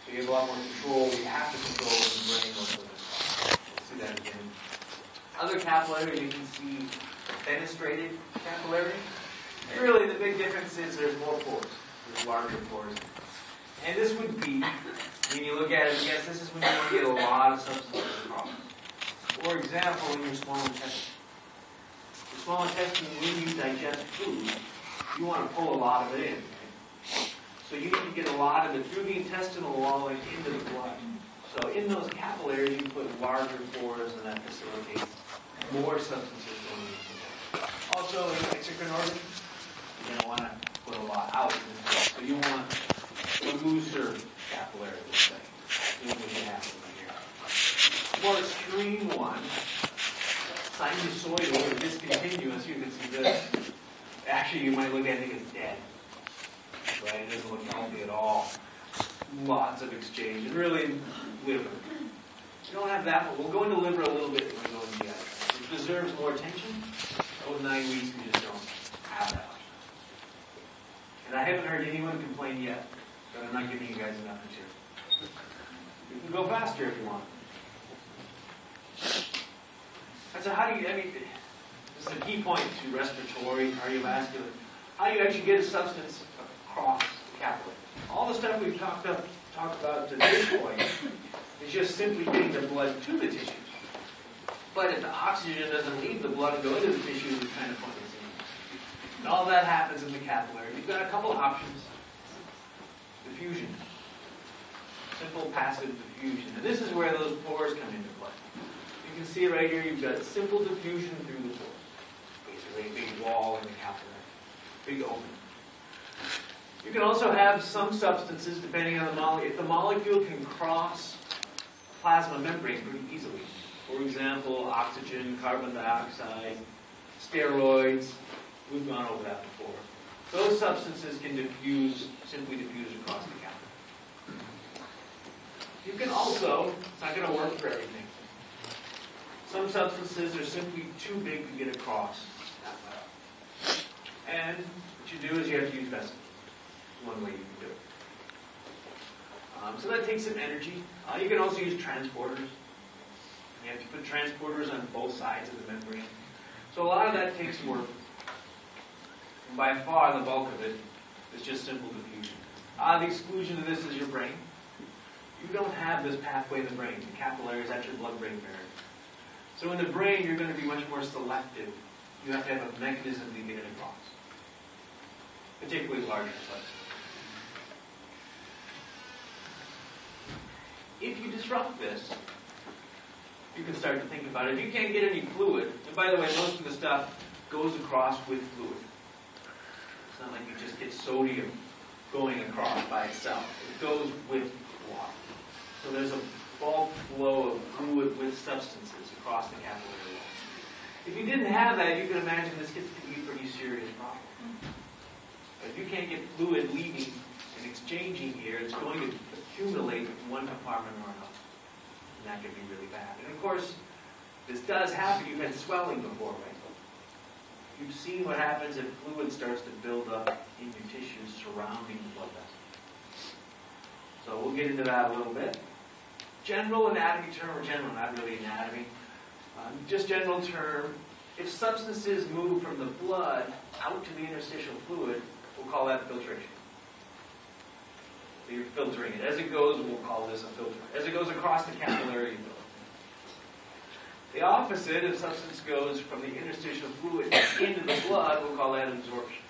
So you have a lot more control. We have to control the brain most of the time. Let's see that again. Other capillary, you can see fenestrated capillary. And really the big difference is there's more pores. There's larger pores. And this would be, when you look at it, yes, this is when you want to get a lot of substances across. For example, in your small intestine. The small intestine, when you digest food, you want to pull a lot of it in. Right? So you need to get a lot of it through the intestinal wall and into the blood. So in those capillaries, you put larger pores, and that facilitates more substances going into there. Also, in exocrine organs, you're going to want to put a lot out. So you want a looser capillary, let's say. You know what you have over here. More extreme one, sinusoidal or discontinuous, you can see this. Actually, you might look at it as dead. Right? It doesn't look healthy at all. Lots of exchange. And really, liver. You don't have that, but we'll go into liver a little bit when we go into the other. It deserves more attention. Over 9 weeks, we just don't have that. And I haven't heard anyone complain yet that I'm not giving you guys enough material. You can go faster if you want. And so how do you, this is a key point to respiratory, cardiovascular. How do you actually get a substance across the capillary? All the stuff we've talked about to this point is just simply getting the blood to the tissues. But if the oxygen doesn't leave the blood and go into the tissues, it's kind of pointless. And all that happens in the capillary. You've got a couple options. Diffusion. Simple passive diffusion. And this is where those pores come into play. You can see right here, you've got simple diffusion through the pores. Basically a big wall in the capillary. Big opening. You can also have some substances, depending on the molecule. If the molecule can cross plasma membrane pretty easily, for example, oxygen, carbon dioxide, steroids, we've gone over that before. Those substances can simply diffuse across the capillary. You can also, it's not going to work for everything. Some substances are simply too big to get across that well. And what you do is you have to use vessels. One way you can do it. So that takes some energy. You can also use transporters. You have to put transporters on both sides of the membrane. So a lot of that takes work. And by far, the bulk of it is just simple diffusion. The exclusion of this is your brain. You don't have this pathway in the brain. The capillary is at your blood-brain barrier. So in the brain, you're going to be much more selective. You have to have a mechanism to get it across. Particularly larger substances. If you disrupt this, you can start to think about it. If you can't get any fluid, and by the way, most of the stuff goes across with fluid. It's not like you just get sodium going across by itself. It goes with water. So there's a bulk flow of fluid with substances across the capillary wall. If you didn't have that, you can imagine this gets to be a pretty serious problem. If you can't get fluid leaving and exchanging here, it's going to accumulate in one compartment or another. And that could be really bad. And of course, this does happen. You've had swelling before, right? You've seen what happens if fluid starts to build up in your tissues surrounding the blood vessel. So we'll get into that a little bit. General anatomy term, or general, not really anatomy. Just general term, if substances move from the blood out to the interstitial fluid, we'll call that filtration. So you're filtering it. As it goes, we'll call this a filter. As it goes across the capillary, you filter. The opposite, if substance goes from the interstitial fluid into the blood, we'll call that absorption.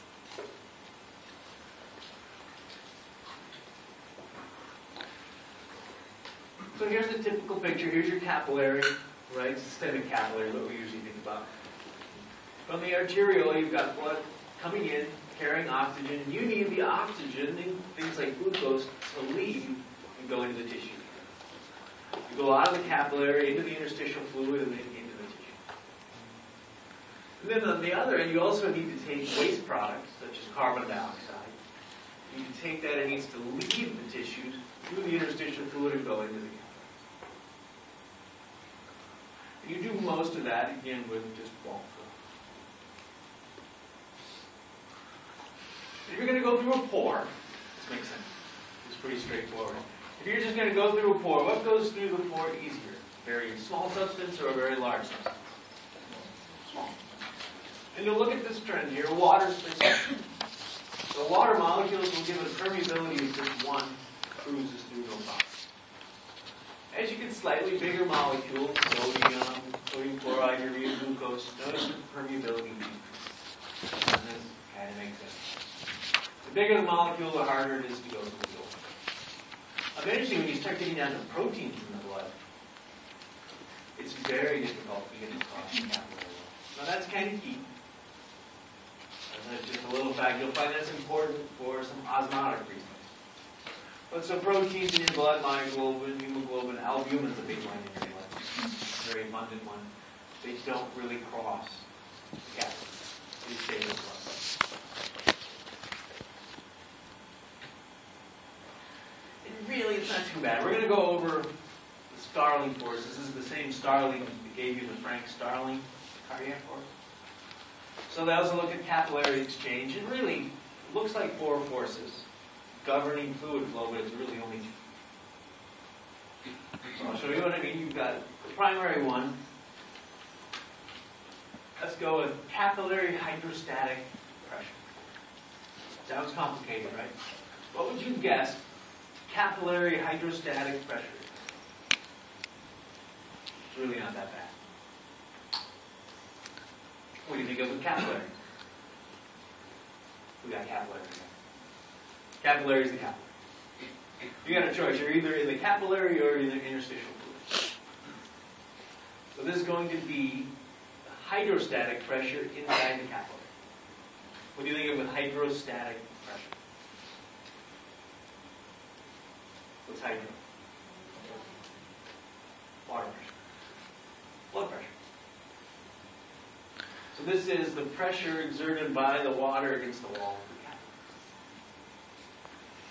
So here's the typical picture. Here's your capillary, right? Systemic capillary, what we usually think about. From the arteriole, you've got blood coming in, carrying oxygen. You need the oxygen, things like glucose, to leave and go into the tissue. You go out of the capillary, into the interstitial fluid, and then into the tissue. And then on the other end, you also need to take waste products, such as carbon dioxide. You can take that, it needs to leave the tissues through the interstitial fluid and go into the capillary. You do most of that, again, with just bulk. If you're going to go through a pore, this makes sense. It's pretty straightforward. If you're just going to go through a pore, what goes through the pore easier? A very small substance or a very large substance? Small. And you'll look at this trend here, water specific. The water molecules will give it a permeability of just 1, cruises through no problem. As you get slightly bigger molecules, sodium chloride, urea, glucose, notice the permeability decreases. And this kind of makes sense. The bigger the molecule, the harder it is to go through the door. Eventually, when you start getting down to proteins in the blood, it's very difficult to get across the capillary wall. Now that's kind of key. That's just a little fact. You'll find that's important for some osmotic reasons. But so proteins in your blood, myoglobin, hemoglobin, albumin is a big one in your blood. Very abundant one. They don't really cross the capillary. They stay this way. And really, it's not too bad. We're going to go over the Starling forces. This is the same Starling that gave you the Frank Starling cardiac force. So that was a look at capillary exchange. It really looks like 4 forces governing fluid flow, but it's really only 2. So I'll show you what I mean. You've got the primary one. Let's go with capillary hydrostatic pressure. Sounds complicated, right? What would you guess capillary hydrostatic pressure is? It's really not that bad. What do you think of with capillary? We got capillary again. Capillary is the capillary. You got a choice. You're either in the capillary or in the interstitial fluid. So this is going to be the hydrostatic pressure inside the capillary. What do you think of with hydrostatic pressure? What's hydro? Water pressure. Blood pressure. So this is the pressure exerted by the water against the wall of the capillary.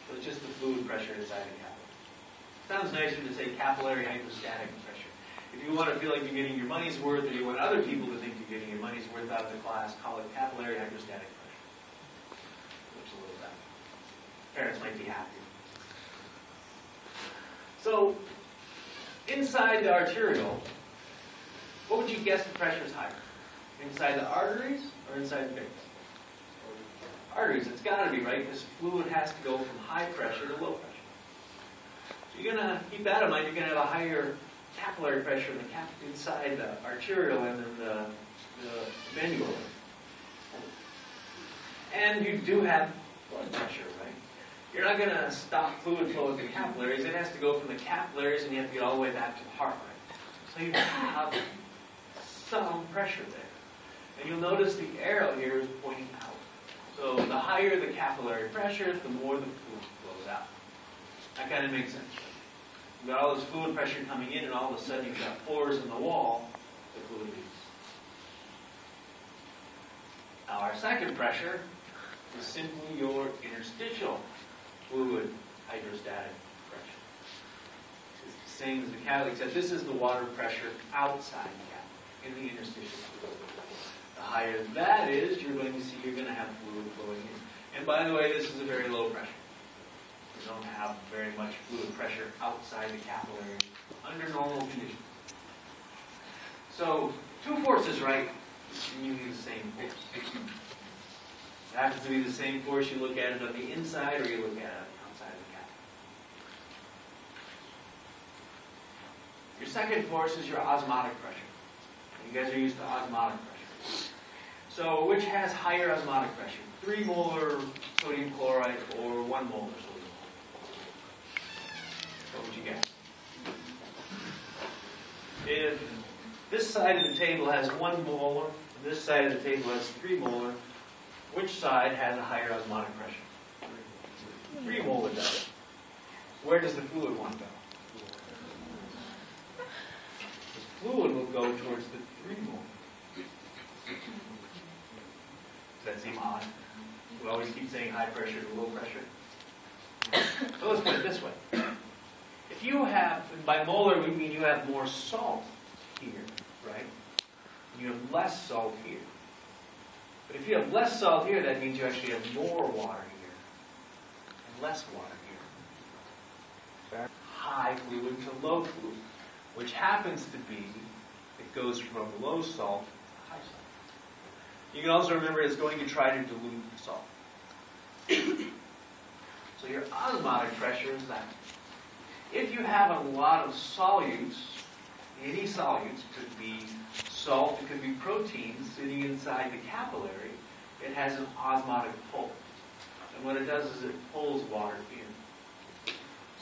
So it's just the fluid pressure inside the capillary. Sounds nicer to say capillary hydrostatic pressure. If you want to feel like you're getting your money's worth, or you want other people to think you're getting your money's worth out of the class, call it capillary hydrostatic pressure. Looks a little better. Parents might be happy. So, inside the arteriole, what would you guess the pressure is higher? Inside the arteries or inside the veins? Arteries, it's got to be, right? Because fluid has to go from high pressure to low pressure. So you're going to keep that in mind. You're going to have a higher capillary pressure inside the arterial and then the venular. And you do have blood pressure, right? You're not going to stop fluid flow at the capillaries. It has to go from the capillaries and you have to get all the way back to the heart, right? So you have some pressure there. And you'll notice the arrow here is pointing out. So the higher the capillary pressure, the more the fluid flows out. That kind of makes sense. You've got all this fluid pressure coming in, and all of a sudden you've got pores in the wall, the fluid leaves. Now our second pressure is simply your interstitial fluid hydrostatic pressure. It's the same as the capillary, except this is the water pressure outside the capillary, in the interstitial fluid. The higher that is, you're going to see you're going to have fluid flowing in. And by the way, this is a very low pressure. You don't have very much fluid pressure outside the capillary under normal conditions. So, 2 forces, right? You use the same force. It happens to be the same force. You look at it on the inside or you look at it on the outside of the capillary. Your second force is your osmotic pressure. You guys are used to osmotic pressure. So, which has higher osmotic pressure? 3 molar sodium chloride or 1 molar sodium chloride? What would you guess? If this side of the table has 1 molar, and this side of the table has 3 molar, which side has a higher osmotic pressure? 3 molar does. Where does the fluid one go? The fluid will go towards the 3 molar. Does that seem odd? We always keep saying high pressure to low pressure. So let's put it this way. If you have, and by molar we mean you have more salt here, right? And you have less salt here. But if you have less salt here, that means you actually have more water here and less water high fluid to low fluid, which happens to be, it goes from low salt to high salt. You can also remember it's going to try to dilute the salt. So your osmotic pressure is that. If you have a lot of solutes, any solutes, could be salt, it could be proteins sitting inside the capillary, it has an osmotic pull. And what it does is it pulls water in.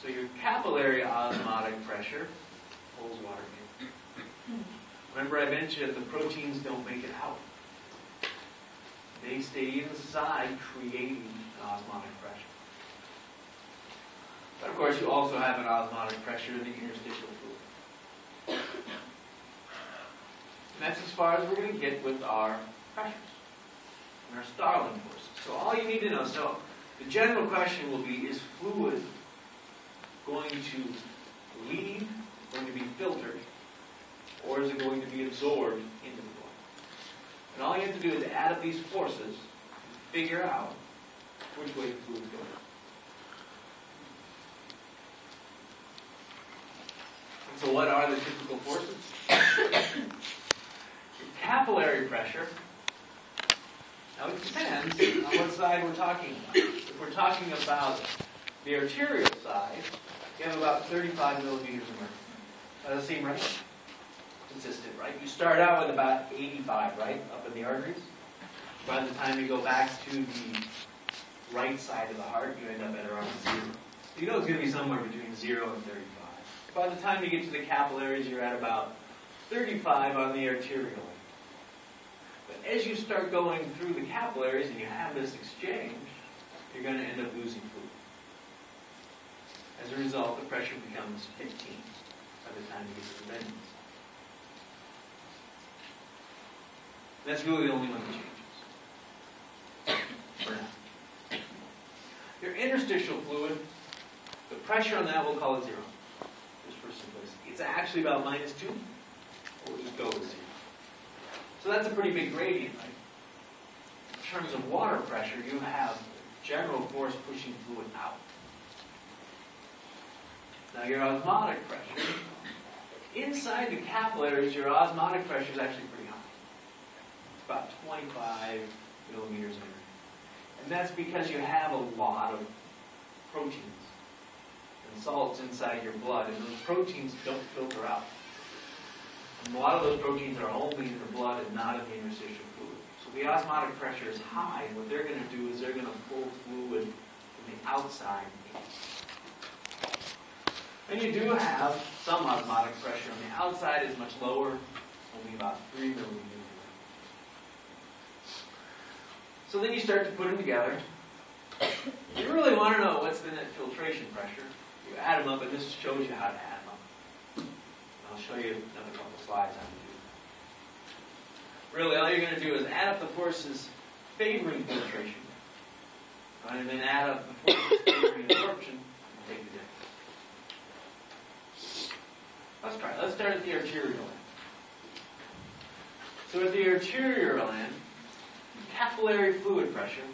So your capillary osmotic pressure pulls water in. Remember I mentioned that the proteins don't make it out. They stay inside creating an osmotic pressure. But of course you also have an osmotic pressure in the interstitial fluid. And that's as far as we're going to get with our pressures and our Starling forces. So all you need to know, so the general question will be, is fluid going to leave, going to be filtered, or is it going to be absorbed into the blood? And all you have to do is add up these forces and figure out which way the fluid is going. And so what are the typical forces? Your capillary pressure. Now it depends on what side we're talking about. If we're talking about the arterial side, you have about 35 millimeters of mercury. Does that seem right? Consistent, right? You start out with about 85, right? Up in the arteries. By the time you go back to the right side of the heart, you end up at around 0. You know it's going to be somewhere between 0 and 35. By the time you get to the capillaries, you're at about 35 on the arterial. But as you start going through the capillaries and you have this exchange, you're going to end up losing fluid. As a result, the pressure becomes 15 by the time you get to the membranes. That's really the only one that changes. For now. Your interstitial fluid, the pressure on that, we'll call it 0. Just for simplicity. It's actually about -2. We'll just go with 0. So that's a pretty big gradient, right? In terms of water pressure, you have general force pushing fluid out. Now your osmotic pressure, inside the capillaries, your osmotic pressure is actually pretty high. It's about 25 millimeters of mercury. And that's because you have a lot of proteins and salts inside your blood, and those proteins don't filter out. And a lot of those proteins are only in the blood and not in the interstitial fluid. So the osmotic pressure is high, and what they're going to do is they're going to pull fluid from the outside in. And you do have some osmotic pressure on the outside is much lower, only about 3 millimeters. So then you start to put them together. You really want to know what's the net filtration pressure. You add them up, and this shows you how to add them up. I'll show you another couple slides how to do that. Really, all you're going to do is add up the forces favoring filtration, right, and then add up the forces favoring absorption, and take the difference. Let's try. Let's start at the arterial end. So at the arterial end, capillary fluid pressure,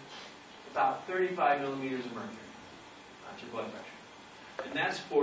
about 35 millimeters of mercury. That's your blood pressure. And that's for